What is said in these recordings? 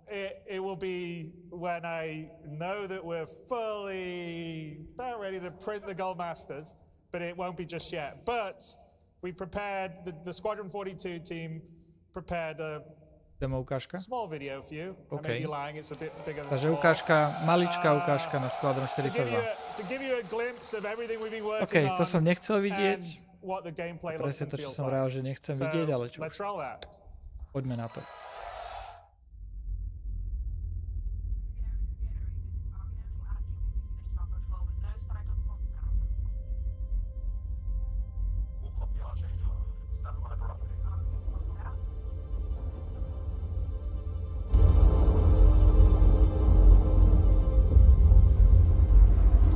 It will be when I know that we're fully about ready to print the Gold Masters, but it won't be just yet. But we prepared, the Squadron 42 team prepared a small video for you. Okay. I may be lying, it's a bit bigger than Takže ukážka, maličká ukážka na Squadron 42. To give you a glimpse of everything we've been working OK, to on som nechcel vidieť. what the gameplay looks Presne and to, čo feels som like. rád, že nechcem vidieť, ale čo Let's roll that. poďme na to.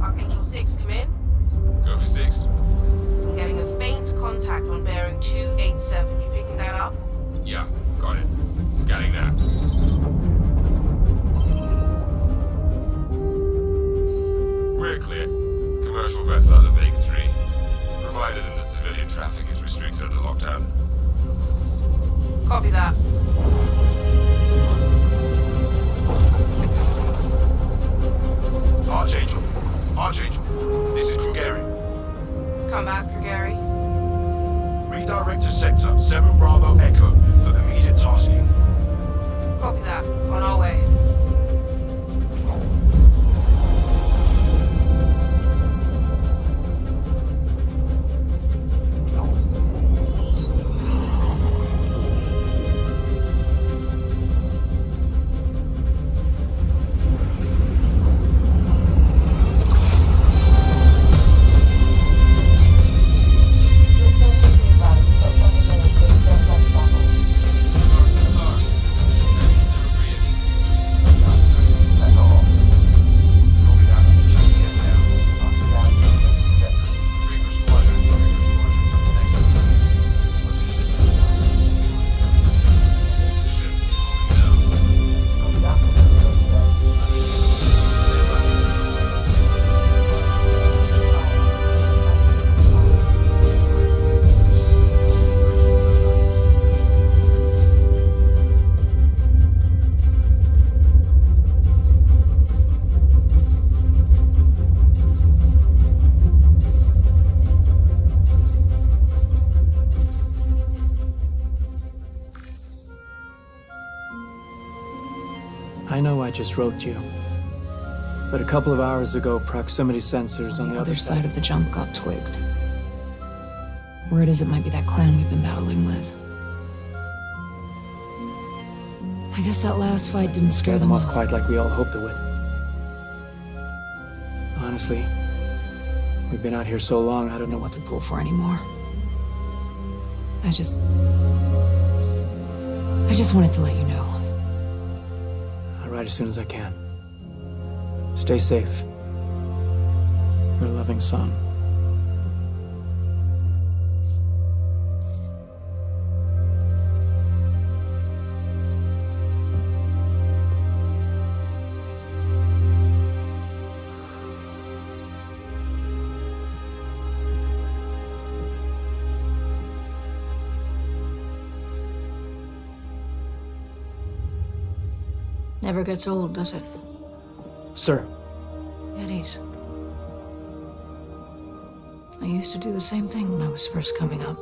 Archangel 6, come in. Go for 6. I'm getting a faint contact on bearing 287. You picking that up? Yeah, got it. Scanning now. We're clear. Commercial vessel out of Vega 3. Provided that the civilian traffic is restricted under lockdown. Copy that. Archangel, this is Krugeri. Come back, Gary. Redirect to sector 7 Bravo Echo for immediate tasking. Copy that. On our way. I know I just wrote you, but a couple of hours ago, proximity sensors on the other side of the jump got twigged. Word is it might be that clan we've been battling with. I guess that last fight didn't scare them off off. quite like we all hoped it would. Honestly, we've been out here so long, I don't know what to Pull for anymore. I just wanted to let you know. I'll write as soon as I can. Stay safe. Your loving son. Never gets old, does it? Sir, Eddies. I used to do the same thing when I was first coming up.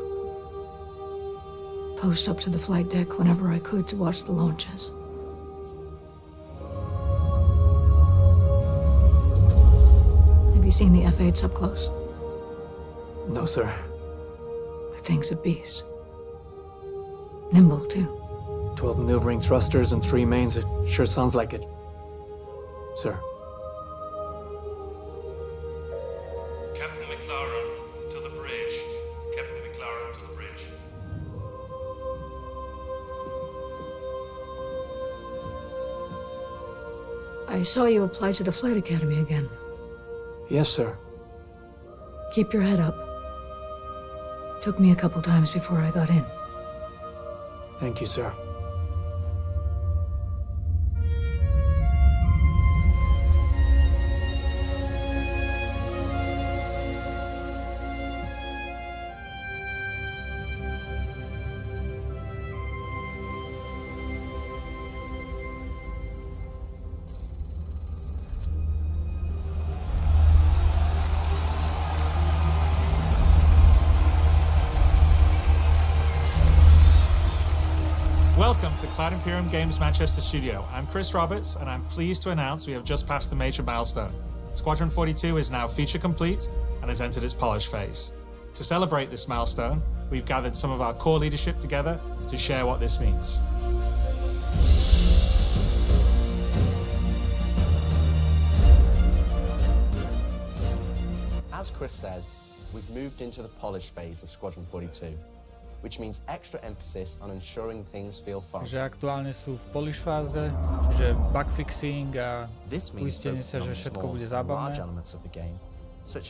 Post up to the flight deck whenever I could to watch the launches. Have you seen the F-8s up close? no, sir. The thing's a beast. Nimble, too. 12 maneuvering thrusters and 3 mains. It sure sounds like it. Sir. Captain McLaren to the bridge. Captain McLaren to the bridge. I saw you apply to the flight academy again. Yes, sir. Keep your head up. Took me a couple times before I got in. Thank you, sir. Welcome to Cloud Imperium Games Manchester Studio. I'm Chris Roberts, and I'm pleased to announce we have just passed a major milestone. Squadron 42 is now feature complete and has entered its polish phase. To celebrate this milestone, we've gathered some of our core leadership together to share what this means. As Chris says, we've moved into the polish phase of Squadron 42, which means extra emphasis on ensuring things feel fun. Takže aktuálne sú v polish fáze, čiže bug fixing a uistenie sa, že všetko bude zábavné.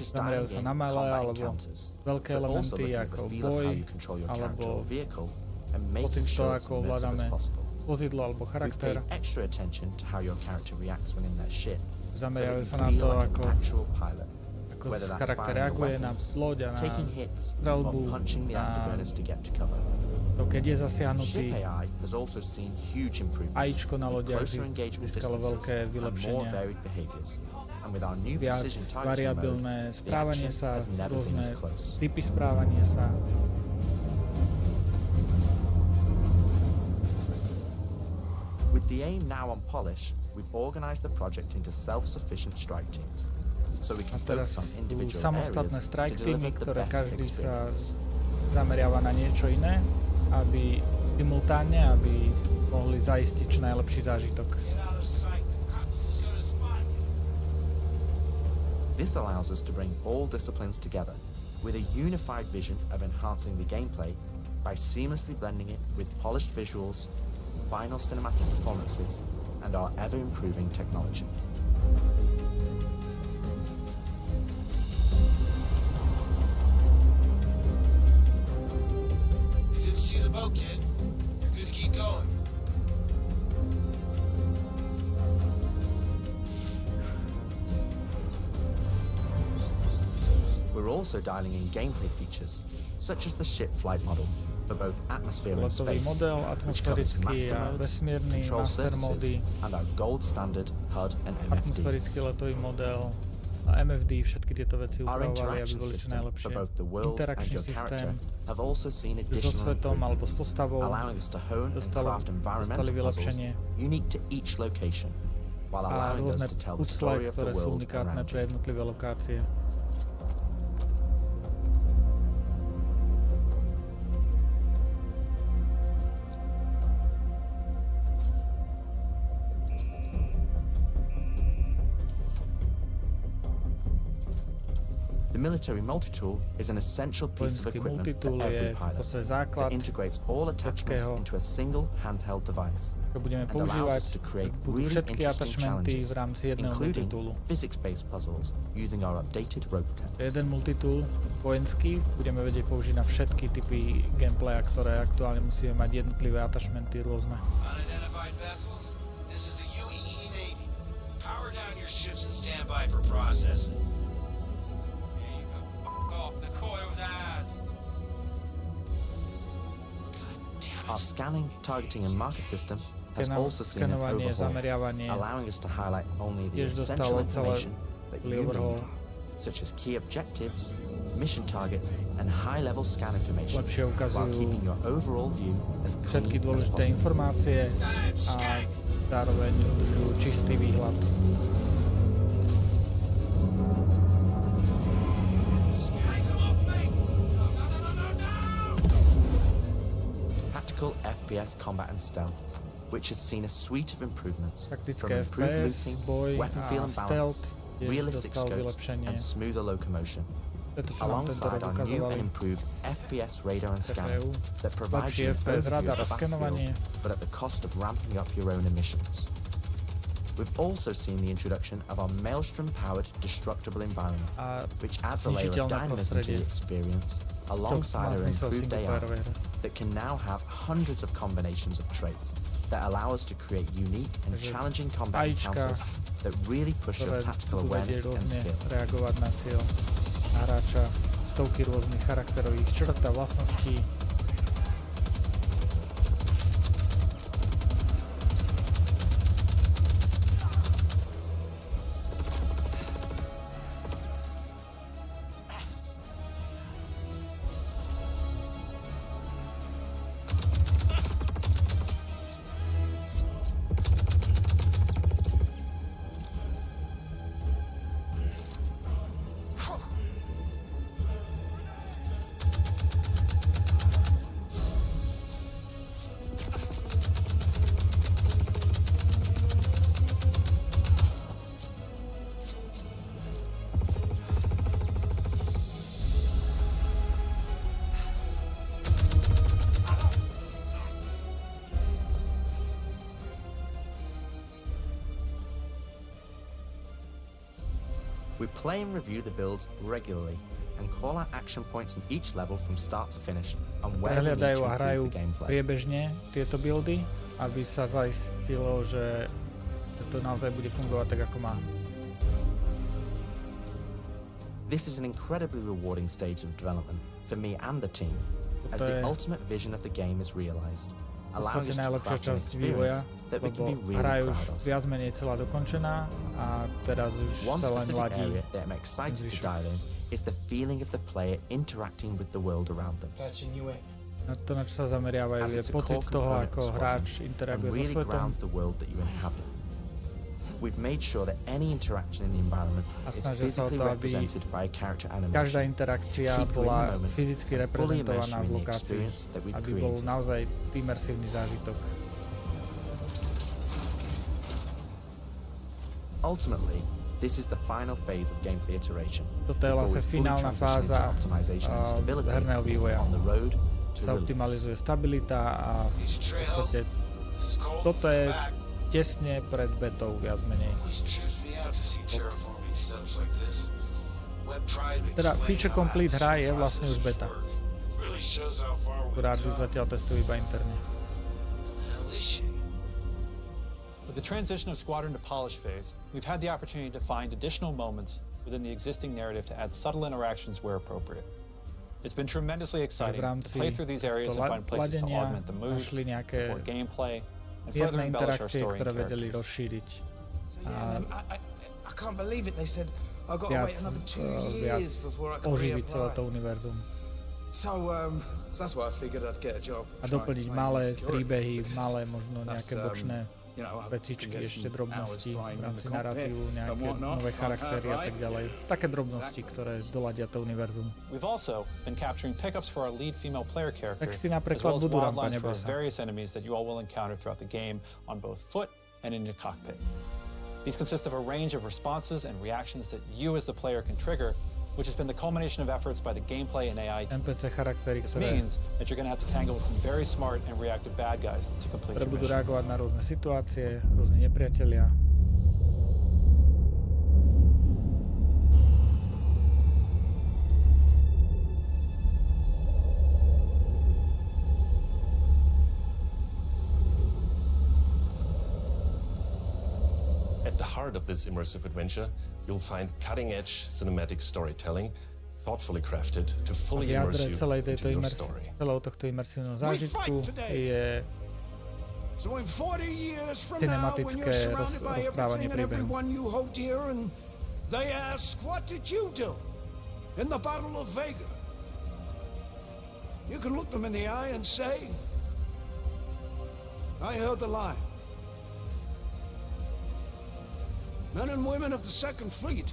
Zamerajú sa na malé alebo veľké elementy ako boj alebo pocit z toho, ako ovládame vozidlo alebo charakter. Zamerajú sa na to, ako charakter reaguje na loď a na strelbu, na to, keď je zasiahnutý. AIčko na lodiach získalo veľké vylepšenia. Viac variabilné správanie sa, rôzne typy správania sa. With the aim now on polish, we've organized the project into self-sufficient strike teams. A teraz sú samostatné strike teamy, ktoré každý sa zameriava na niečo iné, aby simultánne, aby mohli zaistiť čo najlepší zážitok. This allows us to bring all disciplines together with a unified vision of enhancing the gameplay by seamlessly blending it with polished visuals, final cinematic performances, and our ever-improving technology. See the boat, kid. You're good to keep going. We're also dialing in gameplay features, such as the ship flight model for both atmosphere and space, model, which covers atmosférický master a modes, vesmírny, control master surfaces, módy, and our gold standard HUD and MFD. atmosférický letový model a MFD, všetky tieto veci upravovali, aby boli čo najlepšie. Interakčný systém so svetom alebo s postavou dostali vylepšenie a rôzne puzzle, ktoré sú unikátne pre jednotlivé lokácie. The military multi-tool is an essential piece of equipment for every pilot that integrates all attachments into a single handheld device and allows us to create really interesting challenges, including physics-based puzzles using our updated rope tech. Jeden multitool vojenský budeme vedieť použiť na všetky typy gameplaya, ktoré aktuálne musíme mať jednotlivé attachmenty rôzne. Unidentified vessels. This is the UEE Navy. Power down your ships and stand by for processing. Our scanning, targeting and marker system has also seen an overhaul, allowing us to highlight only the essential information that you need, such as key objectives, mission targets and high-level scan information, while keeping your overall view as clean všetky as dôležité possible. informácie a zároveň udržujú čistý výhľad. FPS combat and stealth, which has seen a suite of improvements from Taktické improved FPS, looting, boj weapon feel a and balance, stealth realistic dostal scopes, vylepšenie. and smoother locomotion. Preto, čo nám tento rok Alongside our new and ukazovali, improved FPS radar and scanner that provides lepší you an FPS overview radar of a the skenovanie. battlefield, but at the cost of ramping up your own emissions. We've also seen the introduction of our Maelstrom-powered destructible environment, which adds a layer of dynamism to the experience, alongside our improved AI that can now have hundreds of combinations of traits that allow us to create unique and challenging combat encounters that really push your tactical awareness and skill. Reagovať na cieľ a hráča, stovky rôznych charakterových črt a vlastností. We play and review the builds regularly and call out action points in each level from start to finish and where we need to improve the gameplay. Priebežne tieto buildy, aby sa zaistilo, že to naozaj bude fungovať tak, ako má. This is an incredibly rewarding stage of development for me and the team, as the ultimate vision of the game is realized, allowing us to craft an experience that we can be really proud of. Viac menej celá dokončená a teraz už One sa len specific ladí. area that I'm excited to dive in is the feeling of the player interacting with the world around them. Na to, na čo sa zameriavajú, je pocit toho, ako hráč interaguje so svetom. We've made sure that any interaction in the environment is physically represented by a character každá animation. interakcia bola fyzicky reprezentovaná v lokácii, aby bol naozaj imersívny zážitok. Ultimately, this is the final phase of gameplay iteration. Toto je vlastne finálna fáza herného vývoja. Sa optimalizuje stabilita a v podstate toto je tesne pred betou, viac menej. Teda feature complete hra je vlastne už beta, ktorá zatiaľ testujú iba interne. With the transition of Squadron to polish phase, we've had the opportunity to find additional moments within the existing narrative to add subtle interactions where appropriate. It's been tremendously exciting to play through these areas and find places to augment the mood, support gameplay, and further embellish our story and characters. I can't believe it. They said I got to wait another 2 years before I can reapply. So that's why I figured I'd get a job. A doplniť malé príbehy, malé možno nejaké bočné vecičky, ešte drobnosti v rámci narratívu, nejaké nové charaktery a tak ďalej. Také drobnosti, ktoré doladia to univerzum. We've also been capturing pickups for our lead female player character, Texty as napríklad well as budú wildlines rampa, for neboj sa. various enemies that you all will encounter throughout the game on both foot and in your cockpit. These consist of a range of responses and reactions that you as the player can trigger, which has been the culmination of efforts by the gameplay and AI team. NPC charaktery, This ktoré means that you're going to have to tangle with some very smart and reactive bad guys to complete your budú mission. reagovať na rôzne situácie, rôzne nepriatelia. At the heart of this immersive adventure, you'll find cutting-edge cinematic storytelling, thoughtfully crafted to fully immerse you into your story. Celého tohto imersívneho zážitku je cinematické rozprávanie príbehu. They ask, what did you do in the Battle of Vega? You can look them in the eye and say, I held the line. Men and women of the Second Fleet,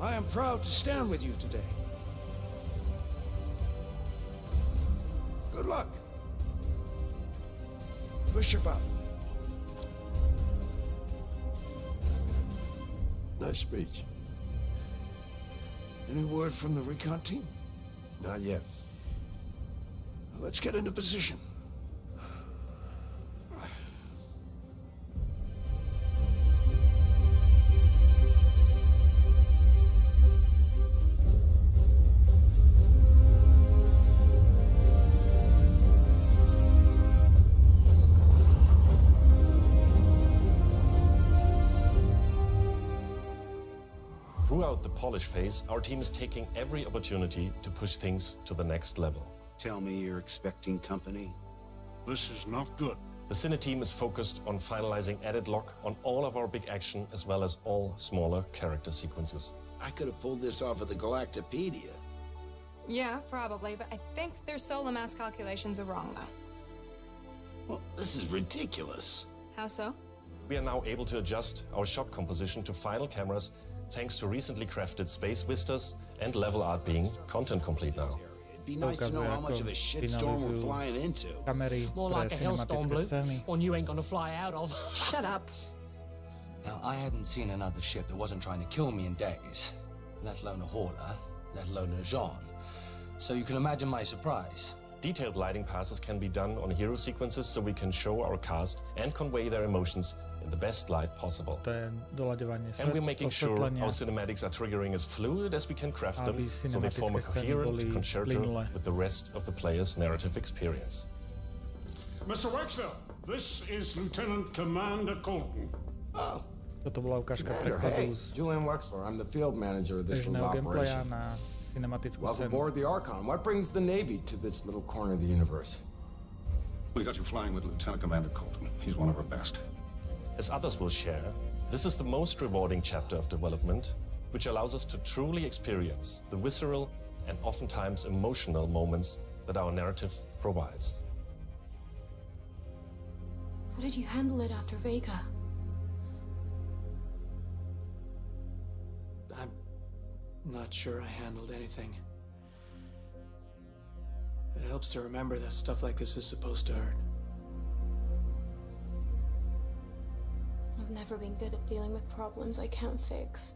I am proud to stand with you today. Good luck. Push about. Nice speech. Any word from the recon team? Not yet. Let's get into position. Throughout the polish phase, our team is taking every opportunity to push things to the next level. Tell me you're expecting company? This is not good. The Cine team is focused on finalizing edit lock on all of our big action as well as all smaller character sequences. I could have pulled this off of the Galactopedia. Yeah, probably, but I think their solar mass calculations are wrong, though. Well, this is ridiculous. How so? We are now able to adjust our shot composition to final cameras thanks to recently crafted space vistas and level art being content complete now. It'd be nice to know how much of a shitstorm we're flying into. More like a hailstorm, Blue, one you ain't gonna fly out of. Shut up. Now, I hadn't seen another ship that wasn't trying to kill me in days, let alone a hauler, let alone a Jean. So you can imagine my surprise. Detailed lighting passes can be done on hero sequences so we can show our cast and convey their emotions in the best light possible. To je doľaďovanie And we're making sure our cinematics are triggering as fluid as we can craft them, so they form a coherent concerto with the rest of the player's narrative experience. Mr. Wexler, this is Lieutenant Commander Colton. Oh. Toto bola ukážka prekladu z Julian Wexler, I'm the field manager of this little gameplaya operation. na cinematickú Welcome scénu. aboard the Archon. What brings the Navy to this little corner of the universe? We got you flying with Lieutenant Commander Colton. He's one of our best. As others will share, this is the most rewarding chapter of development, which allows us to truly experience the visceral and oftentimes emotional moments that our narrative provides. How did you handle it after Vega? I'm not sure I handled anything. It helps to remember that stuff like this is supposed to hurt. I've never been good at dealing with problems I can't fix.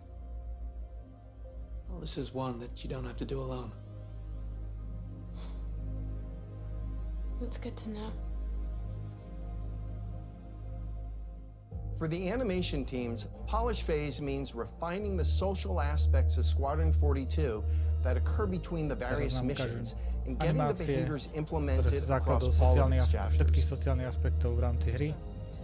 Well, this is one that you don't have to do alone. That's good to know. For the animation teams, polish phase means refining the social aspects of Squadron 42 that occur between the various missions and getting the behaviors implemented across all of its chapters.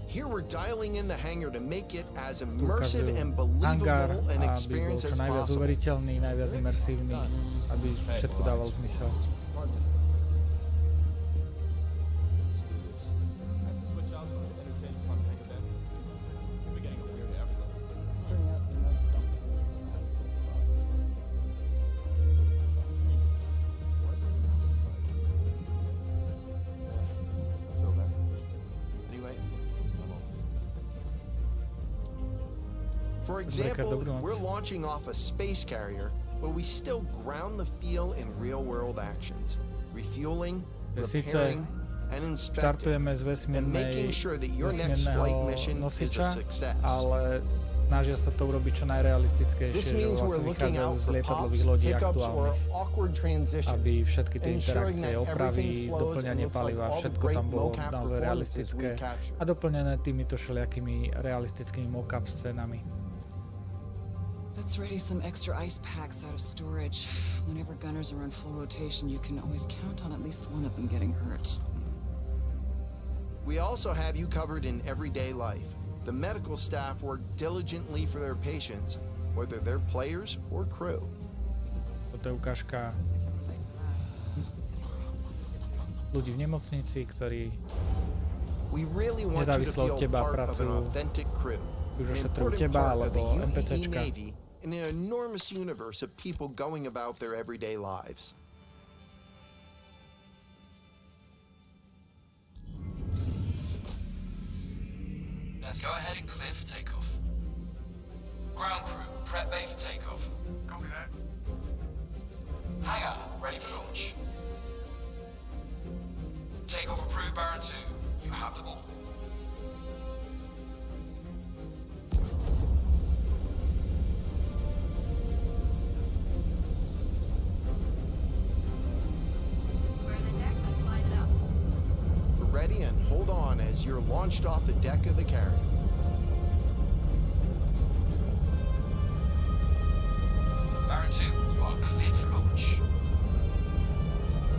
Here we're dialing in the hangar to make it as immersive and believable an experience as possible. Najviac imersívny, aby všetko dávalo zmysel. For example, we're launching off a space carrier, but we still ground the feel in real-world actions, refueling, repairing, and inspecting, and making sure that your next flight mission is a success. Ale snažia sa to urobiť čo najrealistickejšie, že vlastne vychádzajú z lietadlových lodí aktuálnych, aby všetky tie interakcie, opravy, doplňanie paliva, všetko tam bolo naozaj realistické a doplnené týmito všelijakými realistickými mock-up scénami. Let's ready some extra ice packs out of storage. Whenever gunners are on full rotation, you can always count on at least one of them getting hurt. We also have you covered in everyday life. The medical staff work diligently for their patients, whether they're players or crew. Toto je ukážka ľudí v nemocnici, ktorí nezávislo od teba pracujú, už ošetrujú teba alebo NPCčka. In an enormous universe of people going about their everyday lives. Let's go ahead and clear for takeoff. Ground crew, prep bay for takeoff. Copy that. Hangar, ready for launch. Takeoff approved, Baron 2. You have the ball. Ready and hold on as you're launched off the deck of the carrier. Baron 2, you are cleared for launch.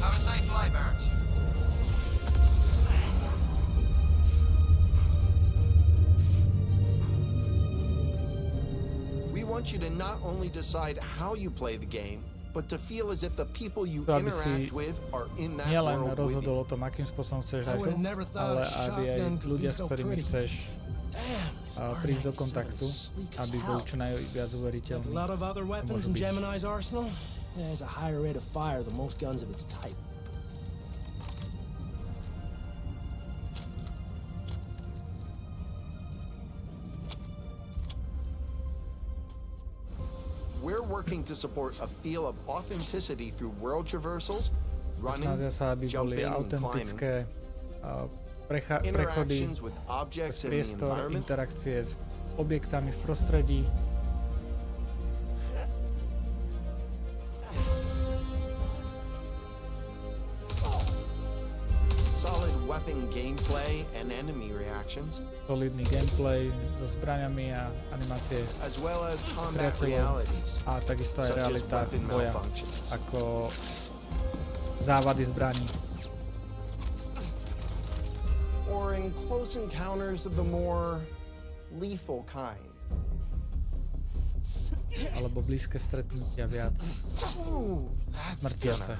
Have a safe flight, Baron 2. We want you to not only decide how you play the game, but to feel as if the people you interact with are in that world with you. Rozhodol o tom, akým spôsobom chceš hrať, ale aby aj ľudia, s ktorými chceš prísť do kontaktu, aby boli čo najviac uveriteľní. A lot of other weapons in Gemini's arsenal has a higher rate of fire than most guns of its type. We're working to support a feel of authenticity through world traversals, running, jumping, and climbing, interactions with objects in the environment, interakcie s objektami v prostredí, solid jaw-dropping gameplay and enemy reactions, solidný gameplay so zbraňami a animácie as well as combat priateľov realities, a takisto aj such as realita weapon boja, malfunctions. ako závady zbraní. Or in close encounters of the more lethal kind. Alebo blízke stretnutia viac smrtiace.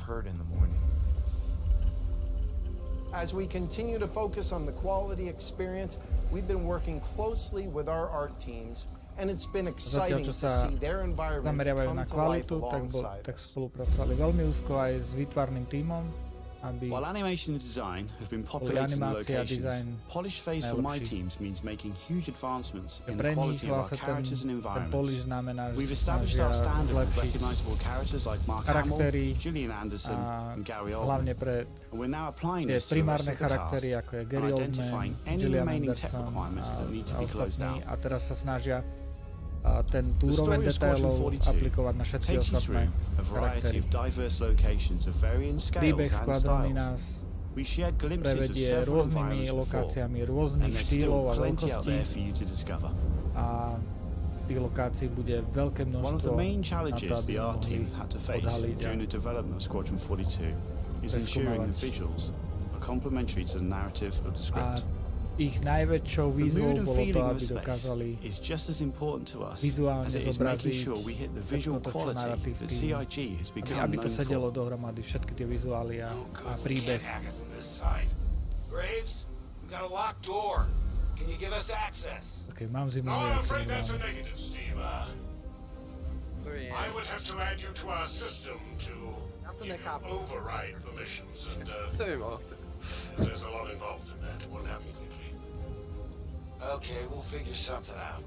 As we continue to focus on the quality experience, we've been working closely with our art teams, and it's been exciting to see their environments zameriavajú come na to life kvalitu, alongside tak us. spolupracovali veľmi úzko aj s výtvarným tímom, aby While animation and design have been boli populating the animácia a locations, dizajn polished face for my najlepší. teams means making huge advancements in Pre the nich quality of our vlastne characters and ten polish environments. znamená, že We've sa established snažia our standard with zlepšiť recognizable characters like Mark Hamill, charaktery Gillian Anderson, a and Gary hlavne Oldman. pre And we're now applying tie this to the rest primárne of the charaktery, cast ako je and Gary identifying Oldman, any Gillian remaining tech Anderson requirements that need to a be closed ostatní. down. A teraz sa snažia ten tú The úroveň story of Squadron detailov 42 aplikovať na všetky takes you ostatné through a variety charaktery. of diverse locations of varying scales Príbeh and Squadrony styles. nás We shared glimpses of prevedie several rôznymi environments before, lokáciami and rôznych there's štýlov still a plenty out veľkostí there for you to discover. a tých lokácií bude veľké One of množstvo the main na to, challenges aby the sme art mohli team had to face odhaliť a during the development of Squadron 42 is ensuring the visuals are complementary to the narrative of the script. ich najväčšou The výzvou mood and bolo to, feeling of aby a space dokázali is just as important to us vizuálne as it is making zobraziť sure we hit the všetko visual to, čo quality narratív that tým, CIG has become aby to known sedelo for. dohromady, všetky tie vizuály a príbeh. Graves, we got a locked door. Can you give us access? Okay, mám zimu. No, I'm afraid that's a negative, Steve. I would have to add you to our system to override the missions, and there's a lot involved in that. It won't happen quickly. Okay, we'll figure something out.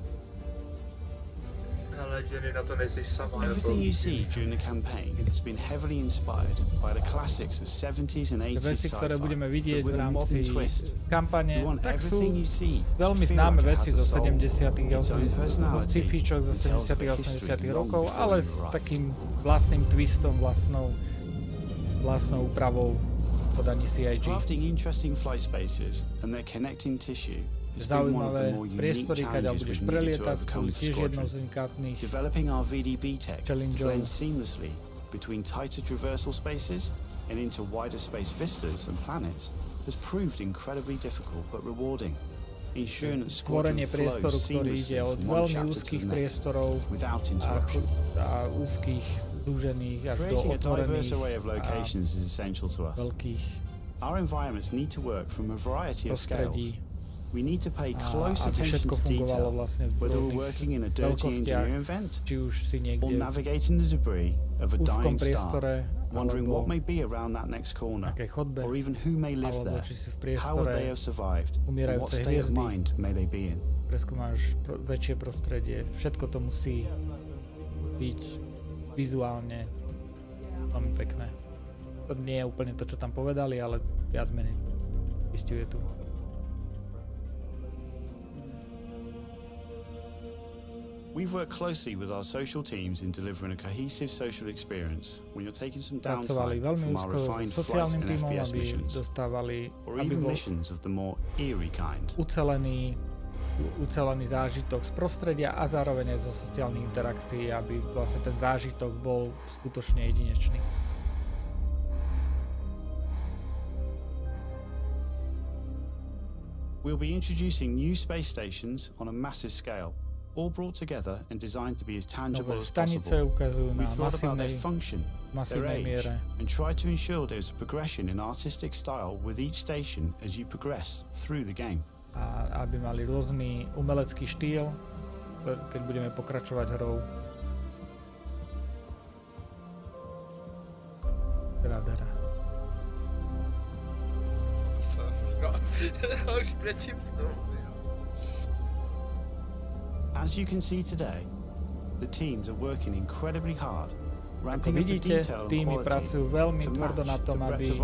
Everything you see during the campaign has been heavily inspired by the classics of 70s and 80s Veci, ktoré sci-fi, budeme vidieť but v with a rámci modern twist. kampane, We want tak sú everything you see to veľmi feel známe like it veci has zo a soul, 70. a its own 80. personality, sci-fičok zo and tells 70. the a history 80. long rokov, before ale you s arrive. takým vlastným twistom, vlastnou úpravou v podaní CIG. Crafting interesting flight spaces and their connecting tissue has been one of the Zaujímavé more unique priestory, kaďal challenges budeš we've needed to prelietať, overcome boli for tiež jednou Squadron. z unikátnych Developing our VDB tech to challengeov. blend seamlessly between tighter traversal spaces and into wider space vistas and planets has proved incredibly difficult but rewarding. Ensuring that Squadron Tvorenie priestoru, flows ktorý ide seamlessly od from one veľmi chapter to úzkých the next priestorov without interruption. a úzkých, zúžených až do Creating a otvorených diverse array of a locations is essential to us. veľkých Our environments need to work from a variety of scales. prostredí. We need to pay close aby attention všetko to fungovalo detail, vlastne v whether we're rôznych working in a dirty veľkostiach, engineering vent či už si or niekde v navigating the debris of a úzkom dying priestore, star, wondering alebo what may be around that next corner, nejakej chodbe, or even who may live alebo there, či si v how would they priestore have survived, and what umierajúcej state of hviezdy, mind may they be in. preskúmaš väčšie prostredie, všetko to musí byť vizuálne veľmi pekné. To nie je úplne to, čo tam povedali, ale viac menej istuje tu. We've worked closely with our social teams in delivering a cohesive social experience when you're taking some Pracovali downtime veľmi from our úzko s refined flight sociálnym and tímom, FPS aby missions, dostávali, or aby even bol missions of the more eerie kind. ucelený zážitok z prostredia a zároveň aj zo sociálnych interakcií, aby vlastne ten zážitok bol skutočne jedinečný. We'll be introducing new space stations on a massive scale, all brought together and designed to be as tangible Nové as stanice possible. ukazujú na We've thought about their masívnej function, their age, miere, and tried to ensure there's a progression in artistic style with each station as you progress through the game. a aby mali rôzny umelecký štýl, keď budeme pokračovať hrou. Nádhera. As you can see today, the teams are working incredibly hard. Ako vidíte, týmy pracujú veľmi tvrdo na tom, aby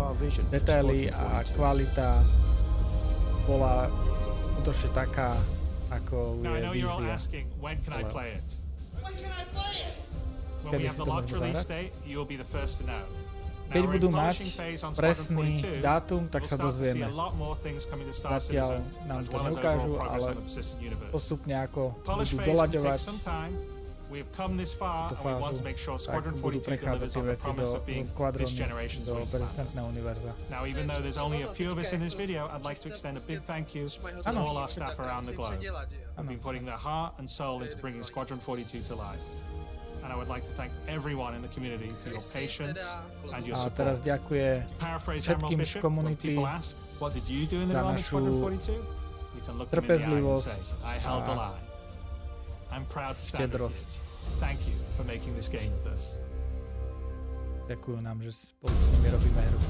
detaily a kvalita bola skutočne taká, ako je vízia. When can I play it? When we have the locked release date, you'll be the first to know. Keď budú mať presný dátum, tak sa dozvieme. Zatiaľ nám to neukážu, ale postupne ako budú doľaďovať túto fázu, tak budú prechádzať tie veci do Squadronu, do persistentného univerza. Now, even though there's only a few of us in this video, I'd like to extend a big thank you to all our staff around the globe who've been putting their heart and soul into bringing Squadron 42 to life. And I would like to thank everyone in the community for your patience and your support. A teraz ďakuje všetkým z komunity za našu trpezlivosť a štedrosť. Thank you for making this game with us. Ďakujú nám, že spolu s nimi robíme hru.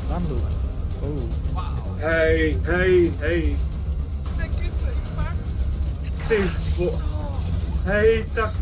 Bandu. Hej. Hej, tak